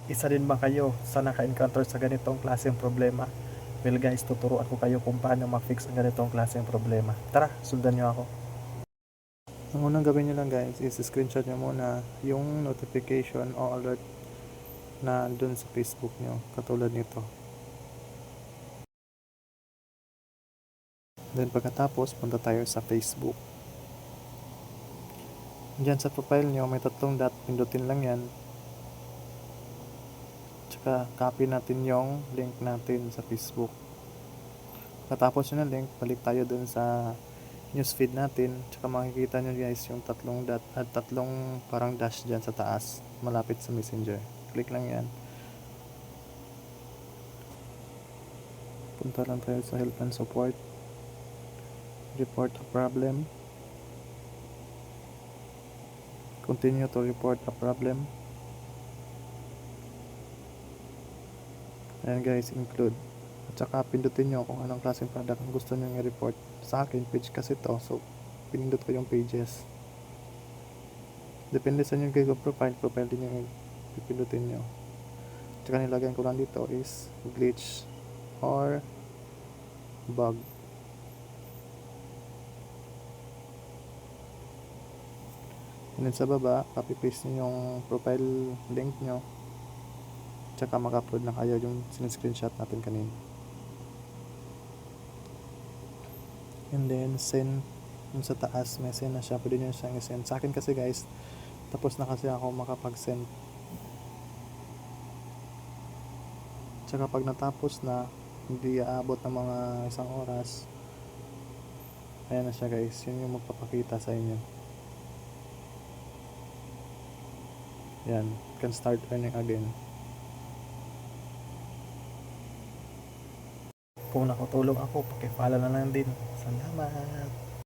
Isa din ba kayo sa naka-encounter sa ganitong klaseng problema? Well guys, tuturuan ko kayo kung paano ma-fix ang ganitong klaseng problema. Tara, sundan nyo ako. Ang unang gawin nyo lang guys is screenshot nyo muna yung notification o alert na dun sa Facebook nyo, katulad nito. Then pagkatapos, punta tayo sa Facebook. Diyan sa profile nyo, may tatlong dot, pindutin lang yan. Tsaka copy natin yung link natin sa Facebook. Pagkatapos yun ng link, balik tayo dun sa newsfeed natin. Tsaka makikita nyo guys yung tatlong dot at tatlong parang dash dyan sa taas, malapit sa Messenger. Click lang yan. Punta lang tayo sa help and support. Report a problem. Continue to report a problem. Ayan guys, include. At saka pindutin nyo kung anong klaseng product ang gusto nyo i-report. Sa akin, page kasi to. So, pinindot ko yung pages. Depende sa nyo kayo profile din yung pipindutin nyo. At saka nilagyan ko lang dito is glitch or bug. And then sa baba, copy paste nyo yung profile link nyo. Tsaka mag-upload na kayo yung screenshot natin kanina. And then send yung sa taas, may send na siya. Pwede nyo siyang i-send. Sa akin kasi guys, tapos na kasi ako makapag-send. Tsaka pag natapos na, hindi aabot ng mga isang oras, ayan na siya guys. Yun yung magpapakita sa inyo. Yan, can start earning again. Kung nakatulong ako, paki-follow na lang din. Salamat!